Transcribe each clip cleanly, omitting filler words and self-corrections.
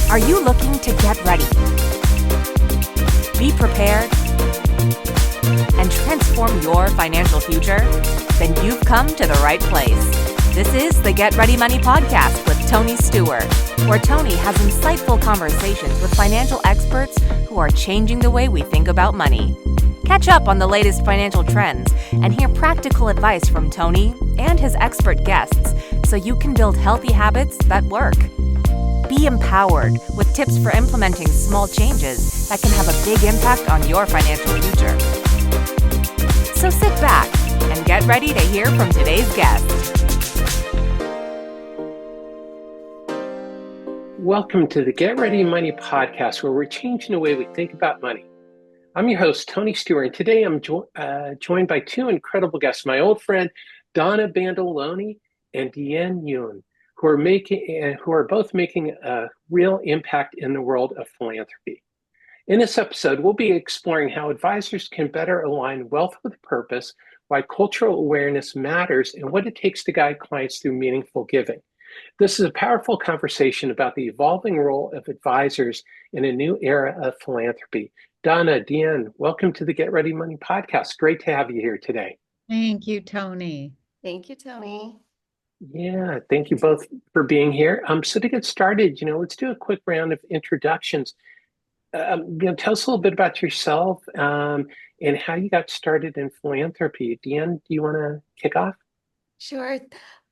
Are you looking to get ready, be prepared, and transform your financial future? Then you've come to the right place. This is the Get Ready Money podcast with Tony Stewart, where Tony has insightful conversations with financial experts who are changing the way we think about money. Catch up on the latest financial trends and hear practical advice from Tony and his expert guests so you can build healthy habits that work. Be empowered with tips for implementing small changes that can have a big impact on your financial future. So sit back and get ready to hear from today's guest. Welcome to the Get Ready Money podcast, where we're changing the way we think about money. I'm your host, Tony Stewart, and today I'm joined by two incredible guests, my old friend, Donna Bandelloni and Dien, Yuen, who are both making a real impact in the world of philanthropy. In this episode, we'll be exploring how advisors can better align wealth with purpose, why cultural awareness matters, and what it takes to guide clients through meaningful giving. This is a powerful conversation about the evolving role of advisors in a new era of philanthropy. Donna, Dien, welcome to the Get Ready Money podcast. Great to have you here today. Thank you, Tony. Thank you, Tony. Yeah, thank you both for being here. So to get started, let's do a quick round of introductions. Tell us a little bit about yourself and how you got started in philanthropy. Dien, do you want to kick off? Sure.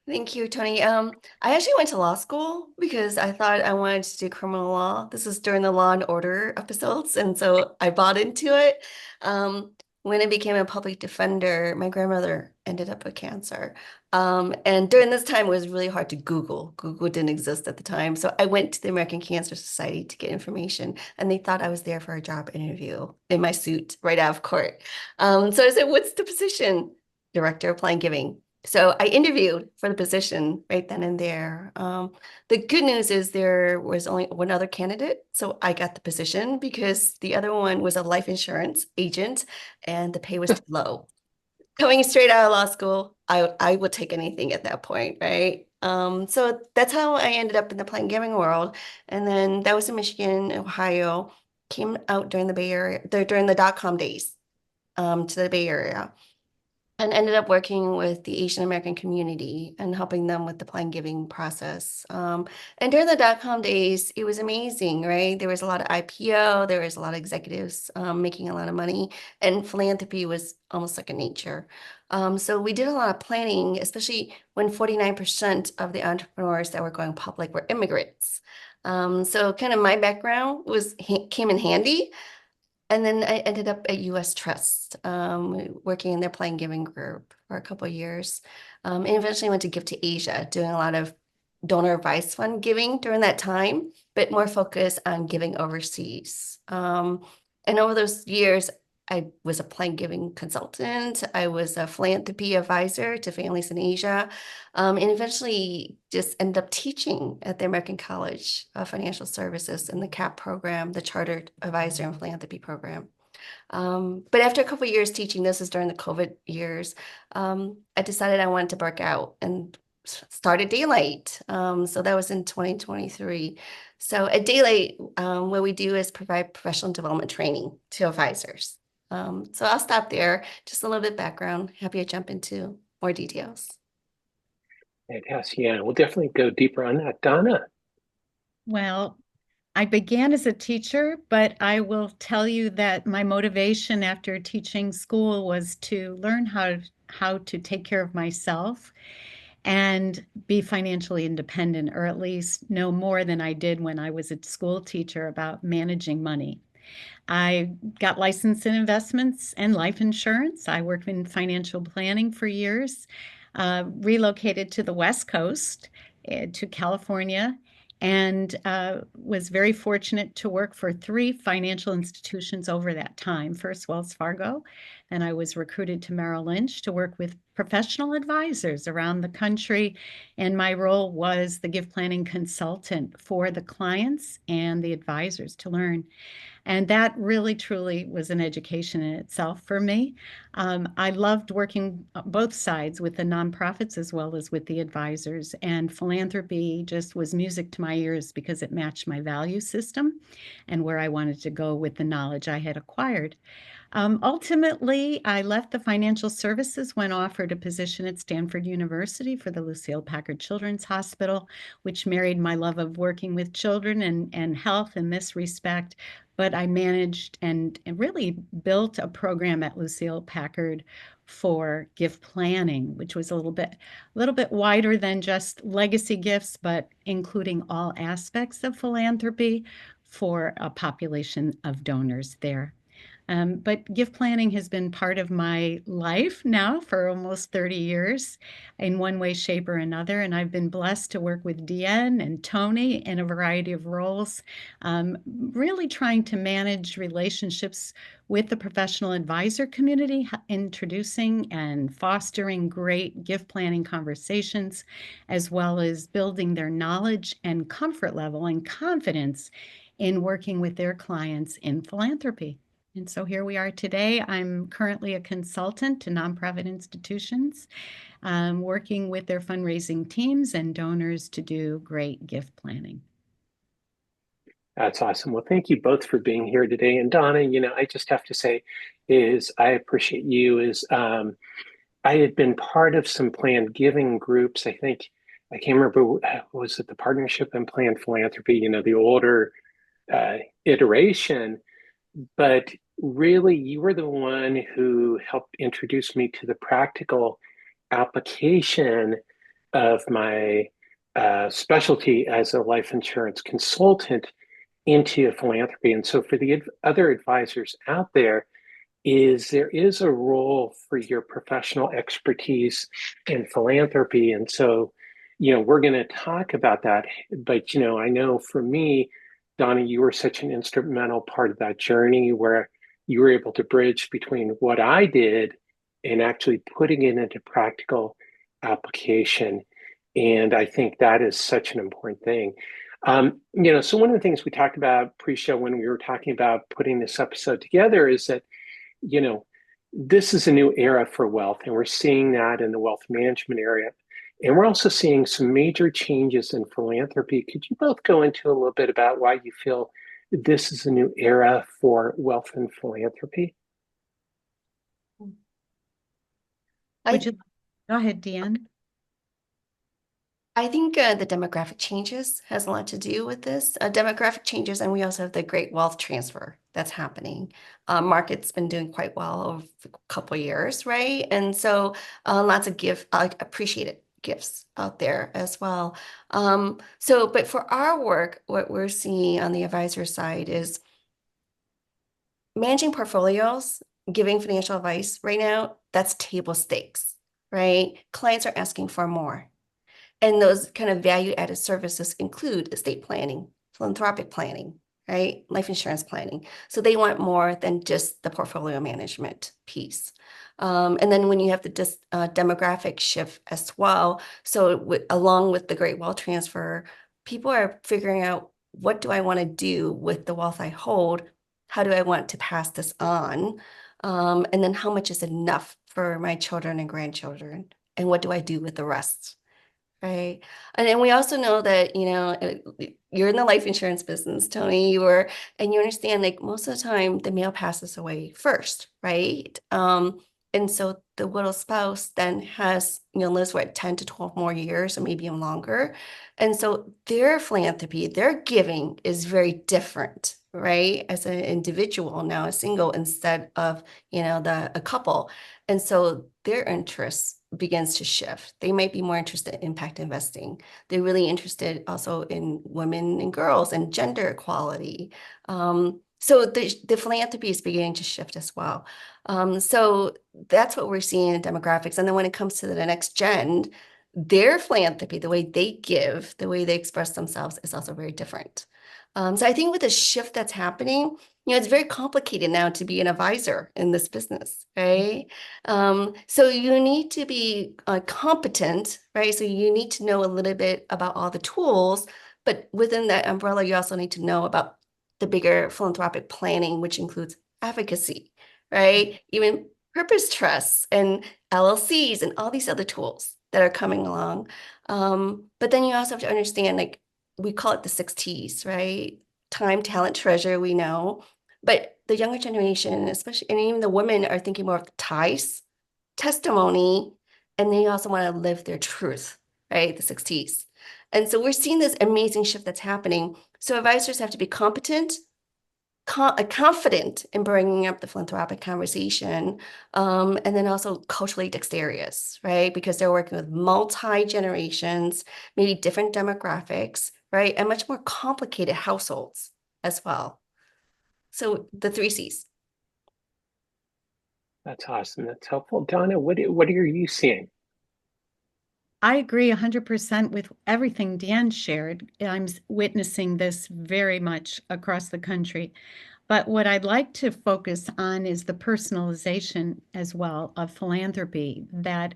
Thank you, Tony. I actually went to law school because I thought I wanted to do criminal law. This is during the Law and Order episodes, and so I bought into it. When I became a public defender, my grandmother ended up with cancer. And during this time, it was really hard to Google. Google didn't exist at the time. So I went to the American Cancer Society to get information, and they thought I was there for a job interview in my suit right out of court. So I said, "What's the position?" Director of Planned Giving. So I interviewed for the position right then and there. The good news is there was only one other candidate. So I got the position because the other one was a life insurance agent and the pay was too low. Coming straight out of law school, I would take anything at that point, right? So that's how I ended up in the planned giving world. And then that was in Michigan, Ohio, came out during the Bay Area, during the dot-com days to the Bay Area. And ended up working with the Asian American community and helping them with the planned giving process. And during the dot-com days, it was amazing, right? There was a lot of IPO, there was a lot of executives making a lot of money, and philanthropy was almost like a nature. So we did a lot of planning, especially when 49% of the entrepreneurs that were going public were immigrants. So kind of my background came in handy. And then I ended up at U.S. Trust, working in their planned giving group for a couple of years. And eventually went to Give to Asia, doing a lot of donor advice fund giving during that time, but more focused on giving overseas. And over those years, I was a planned giving consultant. I was a philanthropy advisor to families in Asia, and eventually just ended up teaching at the American College of Financial Services in the CAP program, the Chartered Advisor and Philanthropy program. But after a couple of years teaching, this is during the COVID years, I decided I wanted to work out and started Daylight. So that was in 2023. So at Daylight, what we do is provide professional development training to advisors. So I'll stop there. Just a little bit of background. Happy to jump into more details. Fantastic. Yeah, we'll definitely go deeper on that. Donna? Well, I began as a teacher, but I will tell you that my motivation after teaching school was to learn how to take care of myself and be financially independent, or at least know more than I did when I was a school teacher about managing money. I got licensed in investments and life insurance. I worked in financial planning for years, relocated to the West Coast, to California, and was very fortunate to work for 3 financial institutions over that time. First, Wells Fargo, and I was recruited to Merrill Lynch to work with professional advisors around the country, and my role was the give planning consultant for the clients and the advisors to learn. And that really, truly was an education in itself for me. I loved working both sides with the nonprofits as well as with the advisors. And philanthropy just was music to my ears because it matched my value system and where I wanted to go with the knowledge I had acquired. Ultimately, I left the financial services when offered a position at Stanford University for the Lucille Packard Children's Hospital, which married my love of working with children and health in this respect. But I managed and really built a program at Lucille Packard for gift planning, which was a little bit wider than just legacy gifts, but including all aspects of philanthropy for a population of donors there. But gift planning has been part of my life now for almost 30 years in one way, shape, or another. And I've been blessed to work with Dien and Tony in a variety of roles, really trying to manage relationships with the professional advisor community, introducing and fostering great gift planning conversations, as well as building their knowledge and comfort level and confidence in working with their clients in philanthropy. And so here we are today. I'm currently a consultant to nonprofit institutions, working with their fundraising teams and donors to do great gift planning. That's awesome. Well, thank you both for being here today. And Donna, I just have to say is I appreciate you I had been part of some planned giving groups. I think I can't remember, was it the Partnership and Planned Philanthropy, the older iteration, but really you were the one who helped introduce me to the practical application of my specialty as a life insurance consultant into philanthropy. And so for the other advisors out there, there is a role for your professional expertise in philanthropy. And so, we're going to talk about that. But, I know for me, Donna, you were such an instrumental part of that journey where you were able to bridge between what I did and actually putting it into practical application. And I think that is such an important thing. So one of the things we talked about pre-show when we were talking about putting this episode together is that, this is a new era for wealth, and we're seeing that in the wealth management area. And we're also seeing some major changes in philanthropy. Could you both go into a little bit about why you feel this is a new era for wealth and philanthropy? Go ahead, Dien. I think the demographic changes has a lot to do with this. Demographic changes, and we also have the great wealth transfer that's happening. Market's been doing quite well over a couple of years, right? And so lots of appreciated gifts out there as well. But for our work, what we're seeing on the advisor side is managing portfolios, giving financial advice right now, that's table stakes, right? Clients are asking for more. And those kind of value-added services include estate planning, philanthropic planning, right? Life insurance planning. So they want more than just the portfolio management piece. And then when you have the demographic shift as well, so along with the great wealth transfer, people are figuring out, what do I want to do with the wealth I hold? How do I want to pass this on? And then how much is enough for my children and grandchildren? And what do I do with the rest? Right. And then we also know that, you're in the life insurance business, Tony, and you understand, like, most of the time the male passes away first, right? And so the widow spouse then has, lives 10 to 12 more years or maybe even longer. And so their philanthropy, their giving is very different, right? As an individual, now a single instead of, a couple. And so their interests begins to shift. They might be more interested in impact investing. They're really interested also in women and girls and gender equality. So the philanthropy is beginning to shift as well. So that's what we're seeing in demographics. And then when it comes to the next gen, their philanthropy, the way they give, the way they express themselves is also very different. So I think with the shift that's happening, it's very complicated now to be an advisor in this business, right? So you need to be competent, right? So you need to know a little bit about all the tools, but within that umbrella, you also need to know about the bigger philanthropic planning, which includes advocacy, right? Even purpose trusts and LLCs and all these other tools that are coming along. But then you also have to understand, like, we call it the 6 T's, right? Time, talent, treasure, we know. But the younger generation, especially, and even the women, are thinking more of the ties, testimony, and they also want to live their truth, right? The 6 T's. And so we're seeing this amazing shift that's happening. So advisors have to be competent, confident in bringing up the philanthropic conversation, and then also culturally dexterous, right? Because they're working with multi-generations, maybe different demographics, right? And much more complicated households as well. So the 3 C's. That's awesome. That's helpful. Donna, what are you seeing? I agree 100% with everything Dan shared. I'm witnessing this very much across the country. But what I'd like to focus on is the personalization as well of philanthropy, that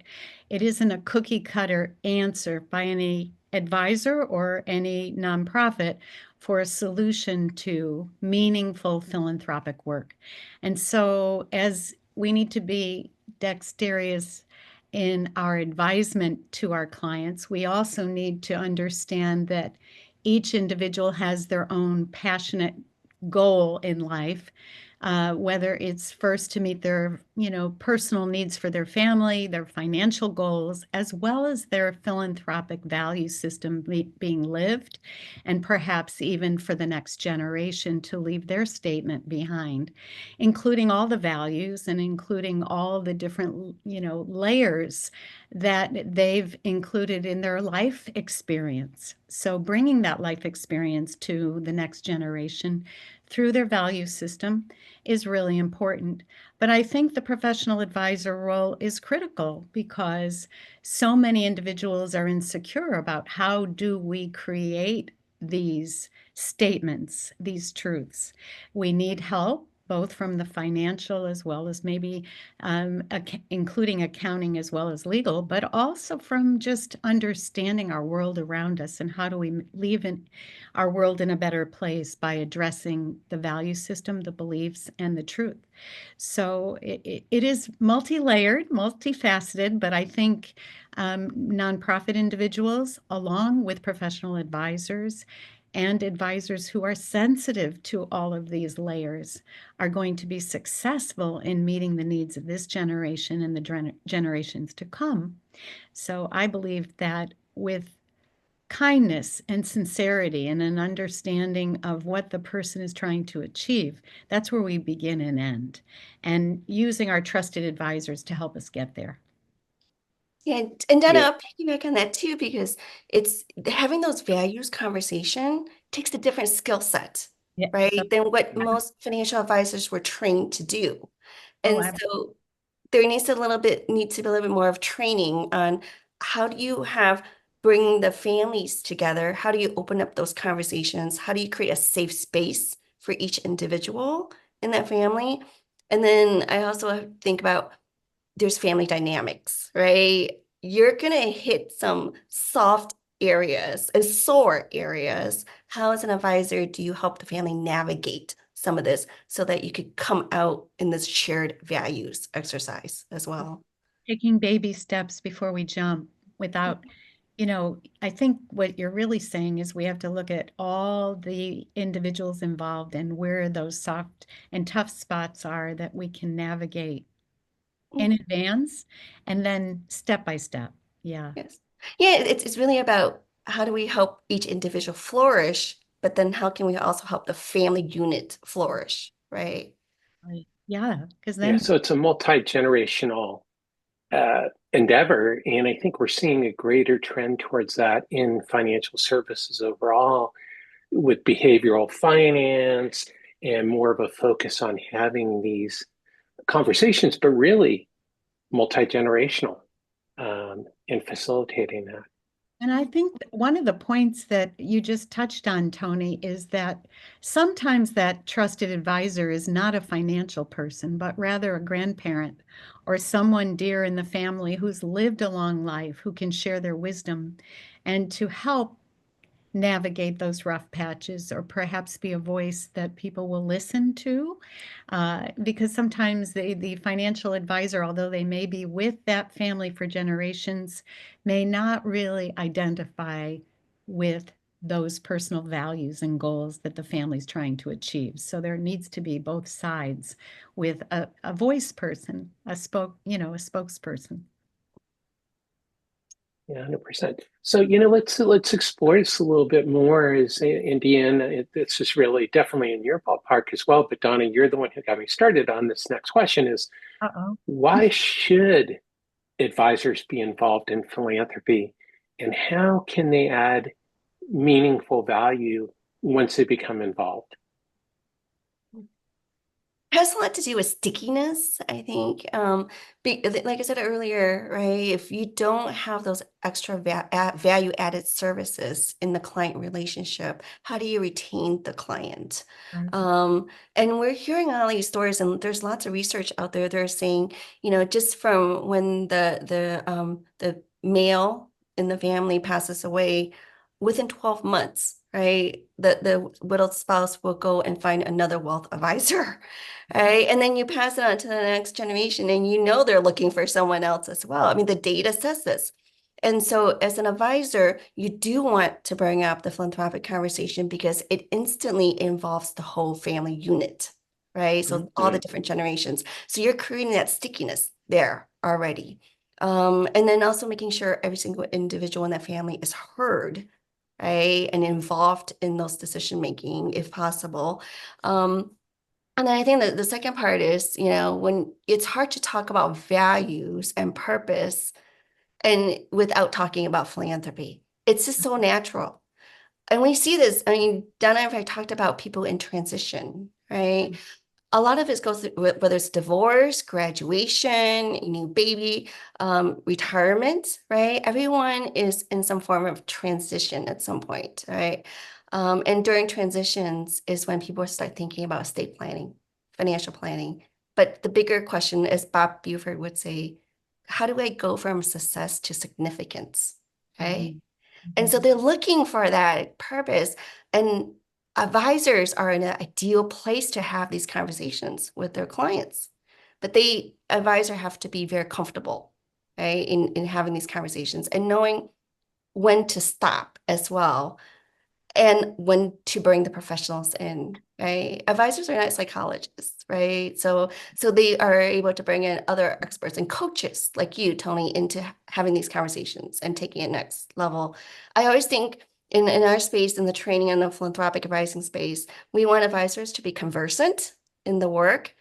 it isn't a cookie cutter answer by any advisor or any nonprofit for a solution to meaningful philanthropic work. And so, as we need to be dexterous in our advisement to our clients, we also need to understand that each individual has their own passionate goal in life, whether it's first to meet their, personal needs for their family, their financial goals, as well as their philanthropic value system being lived, and perhaps even for the next generation to leave their statement behind, including all the values and including all the different, layers that they've included in their life experience. So bringing that life experience to the next generation through their value system is really important. But I think the professional advisor role is critical because so many individuals are insecure about how do we create these statements, these truths. We need help both from the financial as well as maybe including accounting as well as legal, but also from just understanding our world around us and how do we leave our world in a better place by addressing the value system, the beliefs, and the truth. So it is multi-layered, multifaceted, but I think nonprofit individuals, along with professional advisors and advisors who are sensitive to all of these layers, are going to be successful in meeting the needs of this generation and the generations to come. So I believe that with kindness and sincerity and an understanding of what the person is trying to achieve, that's where we begin and end, and using our trusted advisors to help us get there. Yeah, and Donna, Yeah. I'll piggyback on that too, because it's having those values conversation takes a different skill set, Yeah. right, than what most financial advisors were trained to do. Oh, And so there needs to be a little bit more of training on how do you bring the families together? How do you open up those conversations? How do you create a safe space for each individual in that family? And then I also think about there's family dynamics, right? You're going to hit some soft areas and sore areas. How, as an advisor, do you help the family navigate some of this so that you could come out in this shared values exercise as well? taking baby steps before we jump without, I think what you're really saying is we have to look at all the individuals involved and where those soft and tough spots are that we can navigate in advance and then step by step. Yeah. Yes. Yeah, it's really about how do we help each individual flourish, but then how can we also help the family unit flourish, right? Right. Yeah. Because Yeah. then, So it's a multi-generational endeavor. And I think we're seeing a greater trend towards that in financial services overall, with behavioral finance and more of a focus on having these conversations, but really multi-generational, and facilitating that. and I think one of the points that you just touched on, Tony, is that sometimes that trusted advisor is not a financial person, but rather a grandparent or someone dear in the family who's lived a long life, who can share their wisdom and to help navigate those rough patches, or perhaps be a voice that people will listen to. Because sometimes the financial advisor, although they may be with that family for generations, may not really identify with those personal values and goals that the family's trying to achieve. So there needs to be both sides with a voice person, a spokesperson. Yeah, 100%. So, let's explore this a little bit more. As in Dien, this is really definitely in your ballpark as well. But Donna, you're the one who got me started on this next question: is Uh-oh. why should advisors be involved in philanthropy, and how can they add meaningful value once they become involved? Has a lot to do with stickiness, I think. Like I said earlier, right? If you don't have those extra value added services in the client relationship, how do you retain the client? Right. And we're hearing all these stories, and there's lots of research out there. They're saying, just from when the male in the family passes away, within 12 months, right? The widowed spouse will go and find another wealth advisor. Right. And then you pass it on to the next generation, and they're looking for someone else as well. I mean, the data says this. And so as an advisor, you do want to bring up the philanthropic conversation because it instantly involves the whole family unit, right? So all the different generations. So you're creating that stickiness there already. And then also making sure every single individual in that family is heard, right? And involved in those decision making if possible. And then I think that the second part is, when it's hard to talk about values and purpose and without talking about philanthropy, it's just so natural. And we see this, I mean, Donna and I talked about people in transition, right? A lot of it goes through, whether it's divorce, graduation, new baby, retirement, right? Everyone is in some form of transition at some point, right? And during transitions is when people start thinking about estate planning, financial planning. But the bigger question, as Bob Buford would say, how do I go from success to significance? Okay. And so they're looking for that purpose. And advisors are in an ideal place to have these conversations with their clients. But advisor have to be very comfortable, right, in having these conversations and knowing when to stop as well, and when to bring the professionals in, right? Advisors are not psychologists, right? So they are able to bring in other experts and coaches like you, Tony, into having these conversations and taking it next level. I always think in our space, in the training and the philanthropic advising space, we want advisors to be conversant in the work,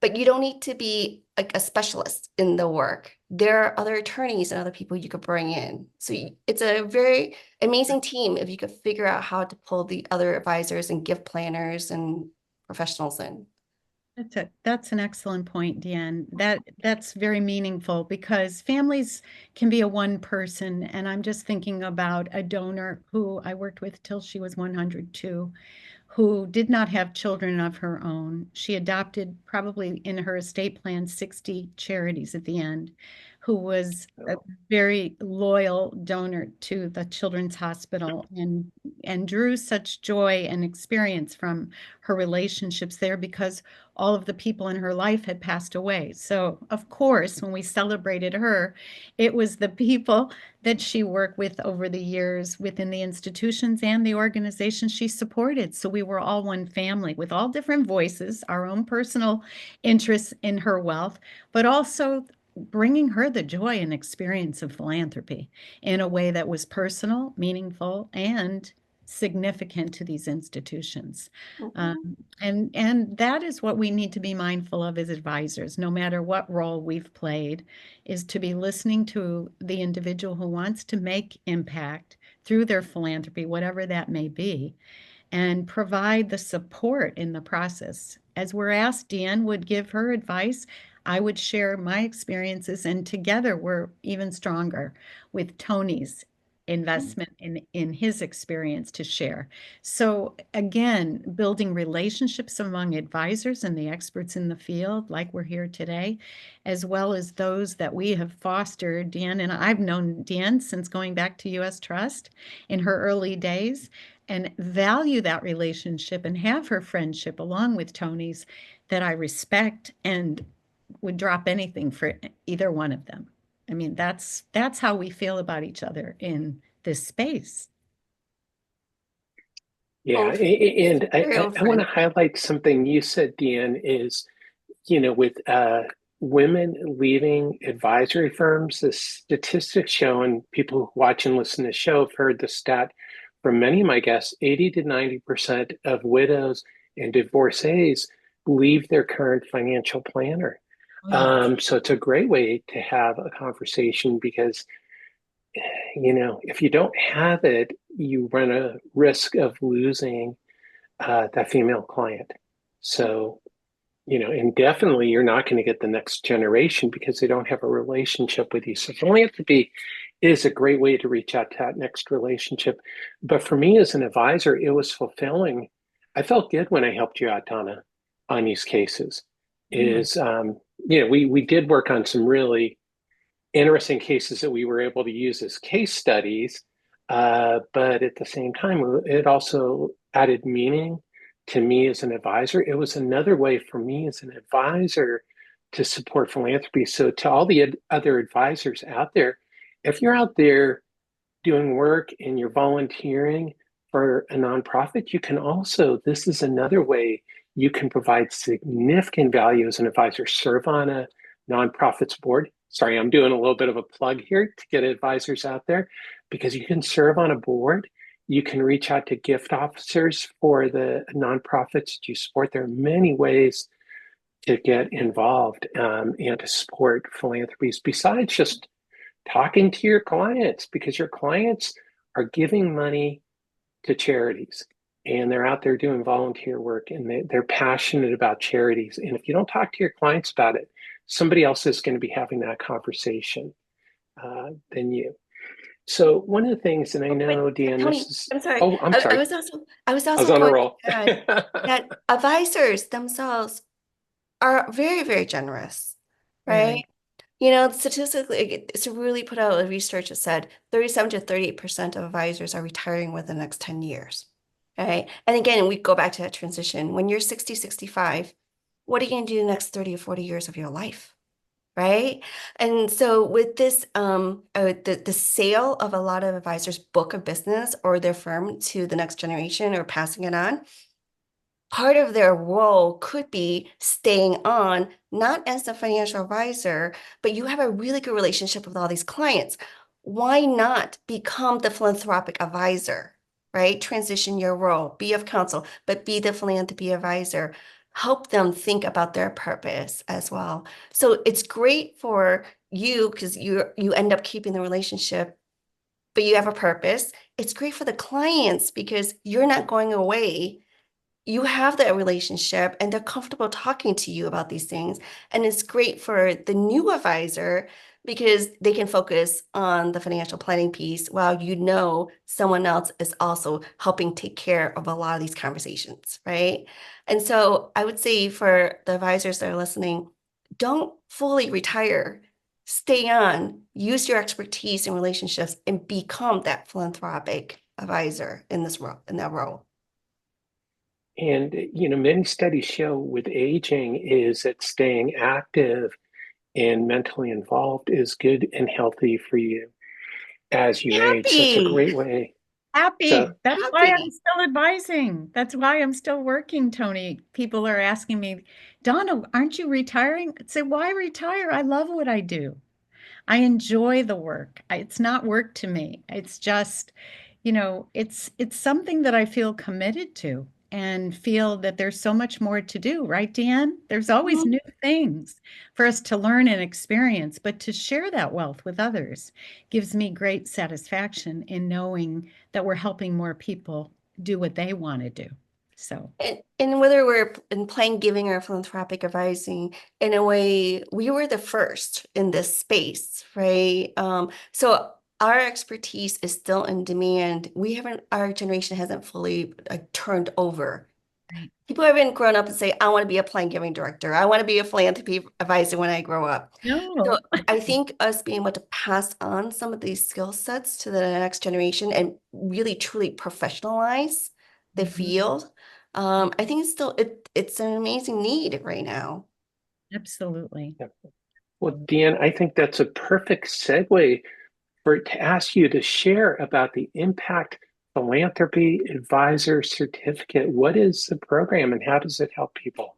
but you don't need to be like a specialist in the work. There are other attorneys and other people you could bring in. So it's a very amazing team if you could figure out how to pull the other advisors and gift planners and professionals in. That's an excellent point, Dien. That's very meaningful because families can be a one person, and I'm just thinking about a donor who I worked with till she was 102, who did not have children of her own. She adopted, probably in her estate plan, 60 charities at the end, who was a very loyal donor to the Children's Hospital and drew such joy and experience from her relationships there because all of the people in her life had passed away. So, of course, when we celebrated her, it was the people that she worked with over the years within the institutions and the organizations she supported. So we were all one family with all different voices, our own personal interests in her wealth, but also bringing her the joy and experience of philanthropy in a way that was personal, meaningful, and significant to these institutions. And that is what we need to be mindful of as advisors, no matter what role we've played, is to be listening to the individual who wants to make impact through their philanthropy, whatever that may be, and provide the support in the process. As we're asked, Dien would give her advice. I would share my experiences, and together we're even stronger with Tony's investment in his experience to share. So again, building relationships among advisors and the experts in the field, like we're here today, as well as those that we have fostered. Dien and I've known Dien since going back to US Trust in her early days, and value that relationship and have her friendship along with Tony's that I respect and would drop anything for either one of them. I mean, that's how we feel about each other in this space. Yeah, and I want to highlight something you said, Deanne, is, with women leaving advisory firms, the statistics show, and people who watch and listen to the show have heard the stat from many of my guests, 80 to 90% of widows and divorcees leave their current financial planner. So it's a great way to have a conversation because, if you don't have it, you run a risk of losing that female client. So, and definitely you're not going to get the next generation because they don't have a relationship with you. So philanthropy is a great way to reach out to that next relationship. But for me as an advisor, it was fulfilling. I felt good when I helped you out, Donna, on these cases. We did work on some really interesting cases that we were able to use as case studies. But at the same time, it also added meaning to me as an advisor. It was another way for me as an advisor to support philanthropy. So to all the other advisors out there, if you're out there doing work and you're volunteering for a nonprofit, you can also, this is another way you can provide significant value as an advisor. Serve on a nonprofit's board. Sorry, I'm doing a little bit of a plug here to get advisors out there, because you can serve on a board. You can reach out to gift officers for the nonprofits that you support. There are many ways to get involved and to support philanthropies besides just talking to your clients, because your clients are giving money to charities and they're out there doing volunteer work and they're passionate about charities. And if you don't talk to your clients about it, somebody else is going to be having that conversation than you. So one of the things, and I know, Dien, Tony, I'm sorry. Oh, I'm sorry. I was also on a going roll. to add that advisors themselves are very, very generous, right? Statistically, it's really put out a research that said 37 to 38% of advisors are retiring within the next 10 years, right? And again, we go back to that transition. When you're 60, 65, what are you going to do the next 30 or 40 years of your life? Right. And so with this, the sale of a lot of advisors' book of business or their firm to the next generation or passing it on, part of their role could be staying on, not as a financial advisor, but you have a really good relationship with all these clients. Why not become the philanthropic advisor, right? Transition your role, be of counsel, but be the philanthropy advisor. Help them think about their purpose as well. So it's great for you because you end up keeping the relationship, but you have a purpose. It's great for the clients because you're not going away. You have that relationship and they're comfortable talking to you about these things. And it's great for the new advisor because they can focus on the financial planning piece while someone else is also helping take care of a lot of these conversations, right? And so I would say for the advisors that are listening, don't fully retire. Stay on, use your expertise and relationships and become that philanthropic advisor in that role. And, many studies show with aging is that staying active and mentally involved is good and healthy for you as you age. So it's a great way. Happy. That's why I'm still advising. That's why I'm still working, Tony. People are asking me, Donna, aren't you retiring? I'd say, why retire? I love what I do. I enjoy the work. It's not work to me. It's just, it's something that I feel committed to and feel that there's so much more to do, right, Dien? There's always new things for us to learn and experience, but to share that wealth with others gives me great satisfaction in knowing that we're helping more people do what they want to do. So, and whether we're in plain giving or philanthropic advising, in a way, we were the first in this space, right? So our expertise is still in demand. Our generation hasn't fully turned over. Right. People haven't grown up and say, I want to be a plan giving director. I want to be a philanthropy advisor when I grow up. So No. I think us being able to pass on some of these skill sets to the next generation and really truly professionalize the field, I think it's an amazing need right now. Absolutely. Yeah. Well, Dien, I think that's a perfect segue to ask you to share about the Impact Philanthropy Advisor Certificate. What is the program and how does it help people?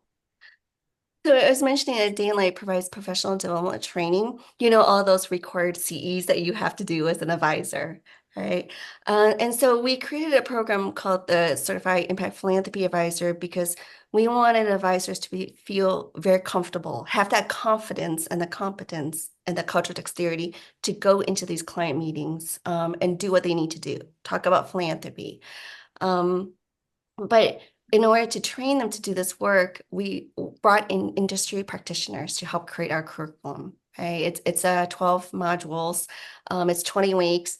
So I was mentioning that Dien provides professional development training, all those required CEs that you have to do as an advisor, right? And so we created a program called the Certified Impact Philanthropy Advisor because we wanted advisors to feel very comfortable, have that confidence and the competence and the cultural dexterity to go into these client meetings and do what they need to do, talk about philanthropy. But in order to train them to do this work, we brought in industry practitioners to help create our curriculum. Okay? It's 12 modules. It's 20 weeks.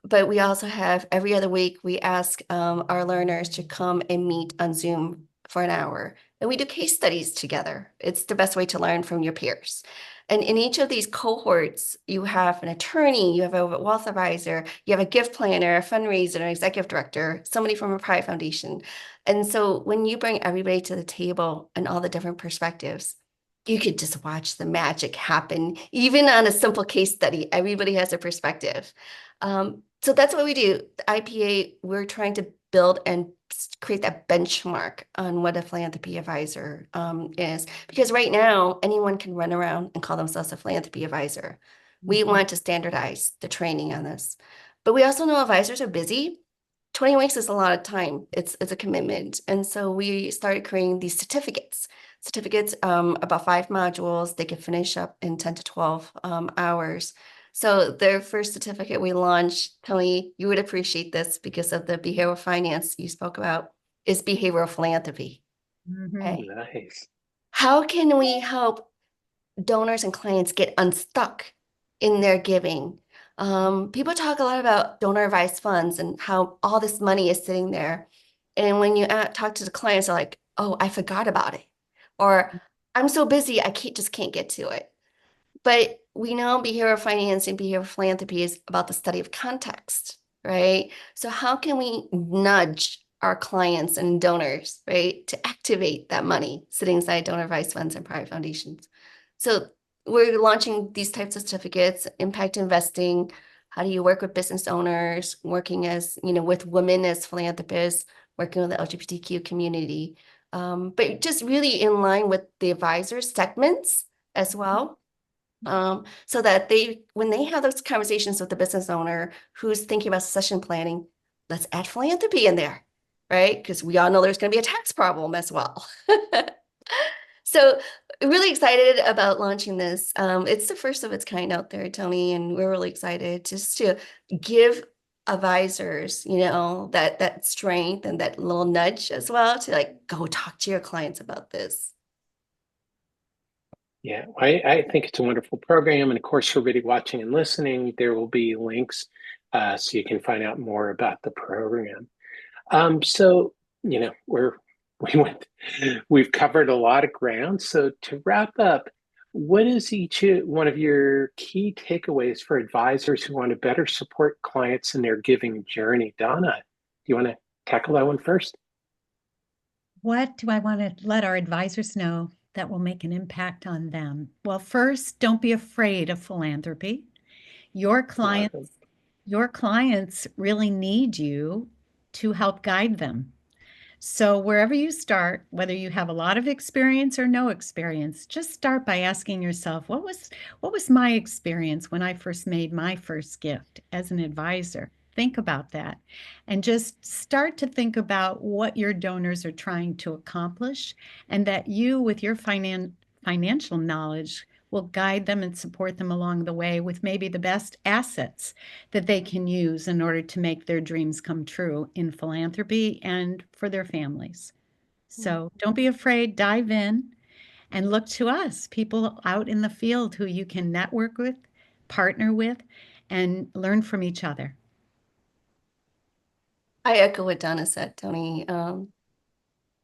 But we also have every other week, we ask our learners to come and meet on Zoom for an hour. And we do case studies together. It's the best way to learn from your peers. And in each of these cohorts, you have an attorney, you have a wealth advisor, you have a gift planner, a fundraiser, an executive director, somebody from a private foundation. And so when you bring everybody to the table and all the different perspectives, you could just watch the magic happen. Even on a simple case study, everybody has a perspective. So that's what we do. The IPA, we're trying to build and create that benchmark on what a philanthropy advisor is. Because right now, anyone can run around and call themselves a philanthropy advisor. We want to standardize the training on this. But we also know advisors are busy. 20 weeks is a lot of time. It's a commitment. And so we started creating these certificates. About 5 modules. They can finish up in 10 to 12 hours. So their first certificate we launched, Tony, you would appreciate this because of the behavioral finance you spoke about, is behavioral philanthropy. Okay. Nice. How can we help donors and clients get unstuck in their giving? People talk a lot about donor advised funds and how all this money is sitting there. And when you talk to the clients, they're like, oh, I forgot about it. Or I'm so busy, I just can't get to it. But we know behavioral finance and behavioral philanthropy is about the study of context, right? So how can we nudge our clients and donors, right, to activate that money sitting inside donor advised funds and private foundations? So we're launching these types of certificates, impact investing. How do you work with business owners, working as, with women as philanthropists, working with the LGBTQ community, but just really in line with the advisor segments as well. So that when they have those conversations with the business owner who's thinking about succession planning, let's add philanthropy in there, right? Because we all know there's going to be a tax problem as well. So really excited about launching this. It's the first of its kind out there, Tony, and we're really excited just to give advisors, that strength and that little nudge as well to go talk to your clients about this. Yeah, I think it's a wonderful program. And of course, for everybody watching and listening, there will be links so you can find out more about the program. So, we've covered a lot of ground. So to wrap up, what is each one of your key takeaways for advisors who want to better support clients in their giving journey? Donna, do you want to tackle that one first? What do I want to let our advisors know that will make an impact on them? Well, first, don't be afraid of philanthropy. Your clients really need you to help guide them. So wherever you start, whether you have a lot of experience or no experience, just start by asking yourself, what was my experience when I first made my first gift as an advisor? Think about that and just start to think about what your donors are trying to accomplish and that you, with your financial knowledge, will guide them and support them along the way with maybe the best assets that they can use in order to make their dreams come true in philanthropy and for their families. So don't be afraid, dive in and look to us, people out in the field who you can network with, partner with, and learn from each other. I echo what Donna said, Tony.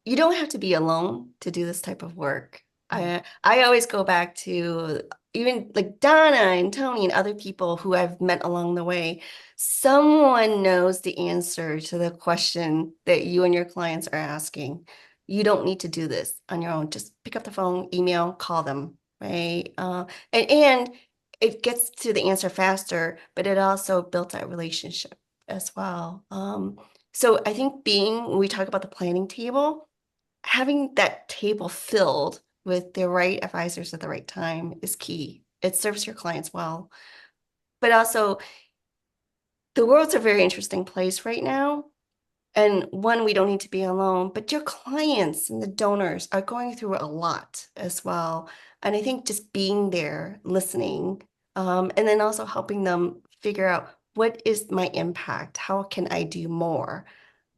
You don't have to be alone to do this type of work. I always go back to even like Donna and Tony and other people who I've met along the way. Someone knows the answer to the question that you and your clients are asking. You don't need to do this on your own. Just pick up the phone, email, call them, right? And it gets to the answer faster, but it also built that relationship as well. So I think when we talk about the planning table, having that table filled with the right advisors at the right time is key. It serves your clients well. But also, the world's a very interesting place right now. And one, we don't need to be alone, but your clients and the donors are going through a lot as well. And I think just being there, listening, and then also helping them figure out what is my impact? How can I do more?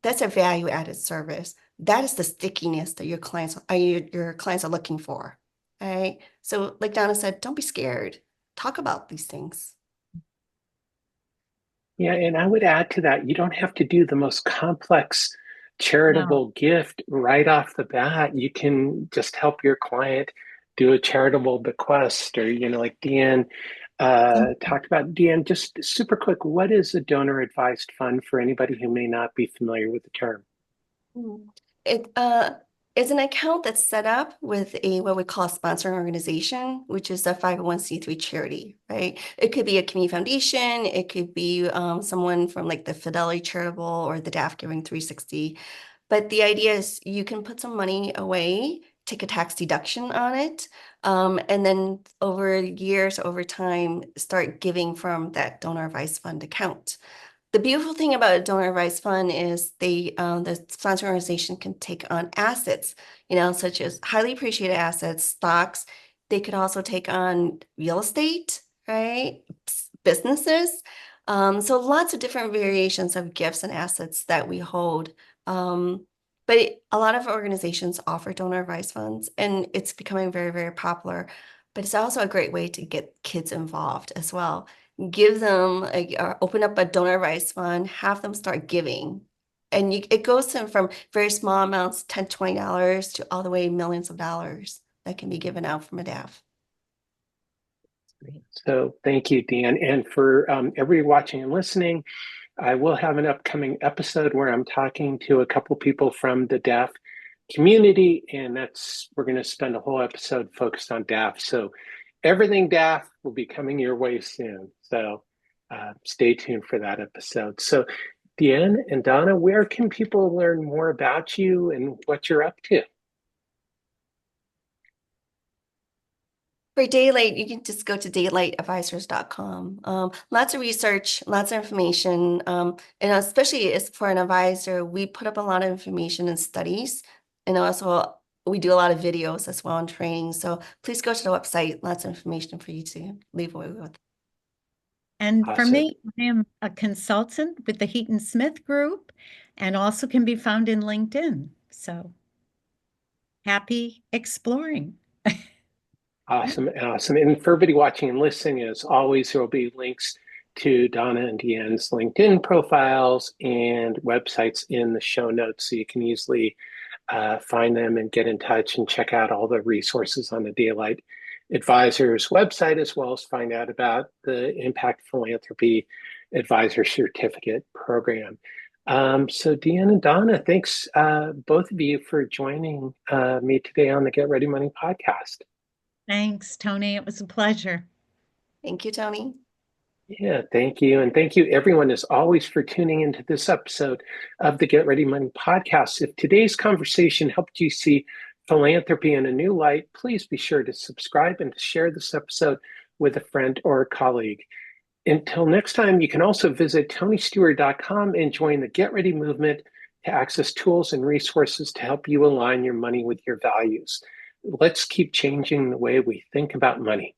That's a value added service. That is the stickiness that your clients are looking for. Right. So like Donna said, don't be scared. Talk about these things. Yeah, and I would add to that, you don't have to do the most complex charitable gift right off the bat. You can just help your client do a charitable bequest, or, like Dien talked about. Dien, just super quick, what is a donor advised fund for anybody who may not be familiar with the term? It is an account that's set up with what we call a sponsoring organization, which is a 501c3 charity, right? It could be a community foundation. It could be someone from like the Fidelity Charitable or the DAF Giving 360. But the idea is you can put some money away, take a tax deduction on it, and then over years, over time, start giving from that donor advised fund account. The beautiful thing about a donor advised fund is the sponsor organization can take on assets, such as highly appreciated assets, stocks. They could also take on real estate, right? Businesses. So lots of different variations of gifts and assets that we hold. But a lot of organizations offer donor advised funds, and it's becoming very, very popular. But it's also a great way to get kids involved as well. Give them open up a donor advised fund, have them start giving. And it goes from very small amounts, $10, $20 to all the way millions of dollars that can be given out from a DAF. So thank you, Dien. And for everybody watching and listening, I will have an upcoming episode where I'm talking to a couple people from the DAF community, and we're going to spend a whole episode focused on DAF. So everything DAF will be coming your way soon. So stay tuned for that episode. So Dien and Donna, where can people learn more about you and what you're up to? For Daylight, you can just go to daylightadvisors.com. Lots of research, lots of information, and especially as for an advisor, we put up a lot of information and studies, and also we do a lot of videos as well and training. So please go to the website. Lots of information for you to leave away with. And Awesome. for me, I am a consultant with the Heaton Smith Group and also can be found in LinkedIn. So happy exploring. Awesome. And for everybody watching and listening, as always, there will be links to Donna and Dien's LinkedIn profiles and websites in the show notes, so you can easily find them and get in touch and check out all the resources on the Daylight Advisors website, as well as find out about the Impact Philanthropy Advisor Certificate program. So Dien and Donna, thanks both of you for joining me today on the Get Ready Money podcast. Thanks, Tony. It was a pleasure. Thank you, Tony. Yeah, thank you. And thank you, everyone, as always, for tuning into this episode of the Get Ready Money podcast. If today's conversation helped you see philanthropy in a new light, please be sure to subscribe and to share this episode with a friend or a colleague. Until next time, you can also visit tonystewart.com and join the Get Ready movement to access tools and resources to help you align your money with your values. Let's keep changing the way we think about money.